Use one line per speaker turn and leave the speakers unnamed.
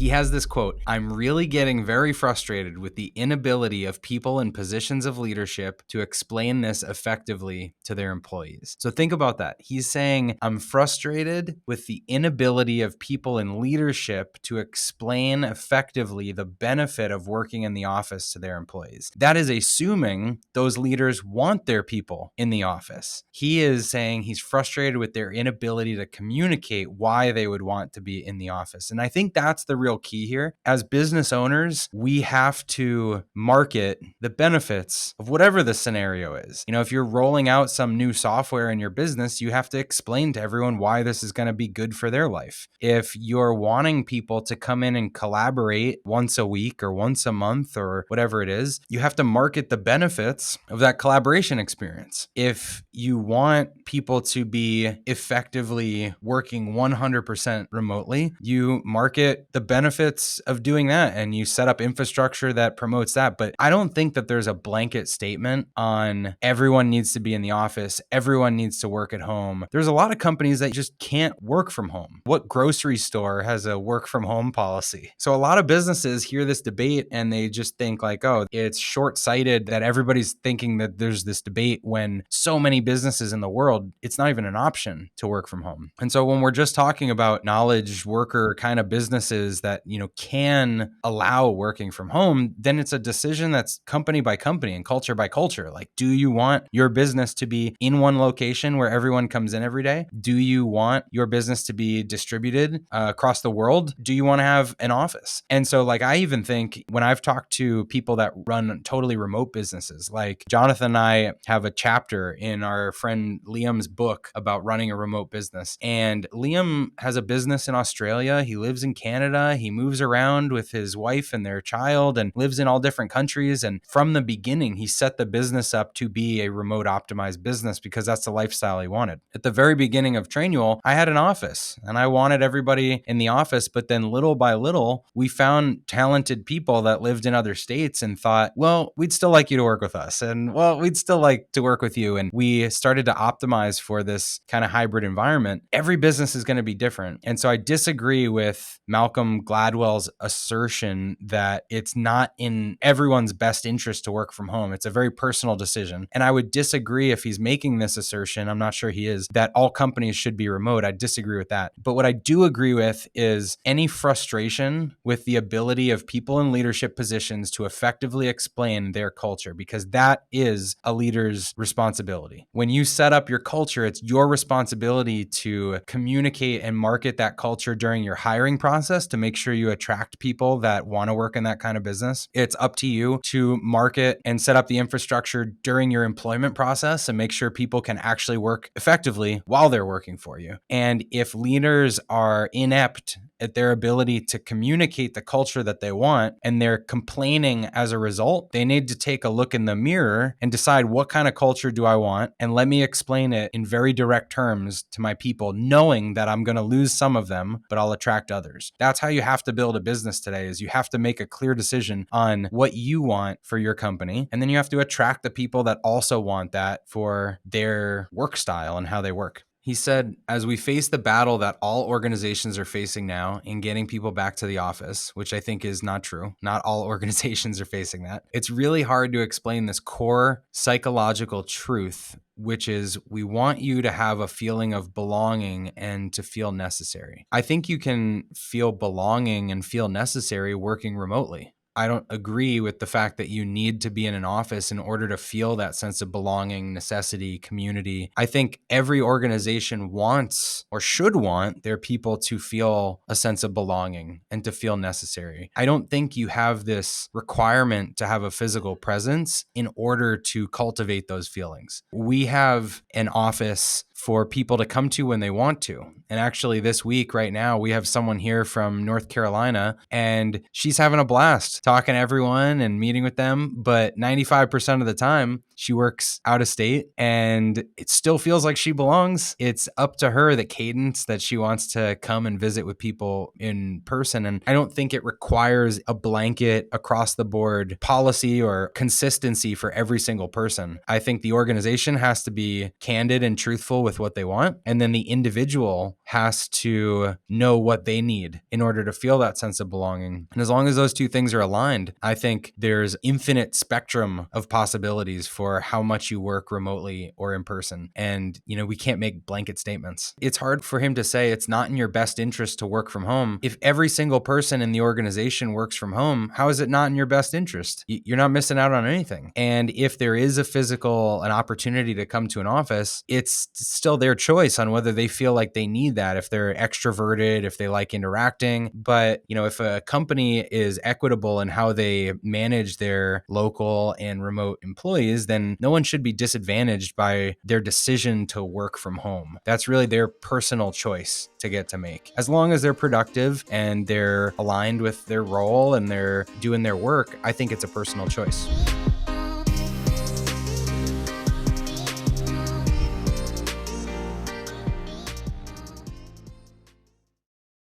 He has this quote, "I'm really getting very frustrated with the inability of people in positions of leadership to explain this effectively to their employees." So think about that. He's saying, I'm frustrated with the inability of people in leadership to explain effectively the benefit of working in the office to their employees. That is assuming those leaders want their people in the office. He is saying he's frustrated with their inability to communicate why they would want to be in the office. And I think that's the real key here. As business owners, we have to market the benefits of whatever the scenario is. If you're rolling out some new software in your business, you have to explain to everyone why this is going to be good for their life. If you're wanting people to come in and collaborate once a week or once a month or whatever it is, you have to market the benefits of that collaboration experience. If you want people to be effectively working 100% remotely, you market the benefits of doing that and you set up infrastructure that promotes that. But I don't think that there's a blanket statement on everyone needs to be in the office, everyone needs to work at home. There's a lot of companies that just can't work from home. What grocery store has a work from home policy? So a lot of businesses hear this debate and they just think like, oh, it's short-sighted that everybody's thinking that there's this debate when so many businesses in the world, it's not even an option to work from home. And so when we're just talking about knowledge worker kind of businesses that, can allow working from home, then it's a decision that's company by company and culture by culture. Like, do you want your business to be in one location where everyone comes in every day? Do you want your business to be distributed across the world? Do you want to have an office? And so I even think when I've talked to people that run totally remote businesses, like Jonathan and I have a chapter in our friend Liam's book about running a remote business. And Liam has a business in Australia. He lives in Canada. He moves around with his wife and their child and lives in all different countries. And from the beginning, he set the business up to be a remote optimized business because that's the lifestyle he wanted. At the very beginning of Trainual, I had an office and I wanted everybody in the office. But then little by little, we found talented people that lived in other states and thought, well, we'd still like you to work with us. And well, we'd still like to work with you. And we started to optimize for this kind of hybrid environment. Every business is going to be different. And so I disagree with Malcolm Gladwell's assertion that it's not in everyone's best interest to work from home. It's a very personal decision. And I would disagree if he's making this assertion, I'm not sure he is, that all companies should be remote. I disagree with that. But what I do agree with is any frustration with the ability of people in leadership positions to effectively explain their culture, because that is a leader's responsibility. When you set up your culture, it's your responsibility to communicate and market that culture during your hiring process to make sure you attract people that want to work in that kind of business. It's up to you to market and set up the infrastructure during your employment process and make sure people can actually work effectively while they're working for you. And if leaders are inept at their ability to communicate the culture that they want and they're complaining as a result, they need to take a look in the mirror and decide, what kind of culture do I want? And let me explain it in very direct terms to my people, knowing that I'm going to lose some of them, but I'll attract others. That's how you have to build a business today, is you have to make a clear decision on what you want for your company. And then you have to attract the people that also want that for their work style and how they work. He said, as we face the battle that all organizations are facing now in getting people back to the office, which I think is not true. Not all organizations are facing that. It's really hard to explain this core psychological truth, which is we want you to have a feeling of belonging and to feel necessary. I think you can feel belonging and feel necessary working remotely. I don't agree with the fact that you need to be in an office in order to feel that sense of belonging, necessity, community. I think every organization wants or should want their people to feel a sense of belonging and to feel necessary. I don't think you have this requirement to have a physical presence in order to cultivate those feelings. We have an office for people to come to when they want to. And actually this week right now, we have someone here from North Carolina and she's having a blast talking to everyone and meeting with them. But 95% of the time, she works out of state and it still feels like she belongs. It's up to her, the cadence that she wants to come and visit with people in person. And I don't think it requires a blanket across the board policy or consistency for every single person. I think the organization has to be candid and truthful with what they want. And then the individual has to know what they need in order to feel that sense of belonging. And as long as those two things are aligned, I think there's infinite spectrum of possibilities for how much you work remotely or in person. And, we can't make blanket statements. It's hard for him to say it's not in your best interest to work from home. If every single person in the organization works from home, how is it not in your best interest? You're not missing out on anything. And if there is an opportunity to come to an office, it's still their choice on whether they feel like they need that, if they're extroverted, if they like interacting. But, if a company is equitable in how they manage their local and remote employees, then no one should be disadvantaged by their decision to work from home. That's really their personal choice to get to make. As long as they're productive and they're aligned with their role and they're doing their work, I think it's a personal choice.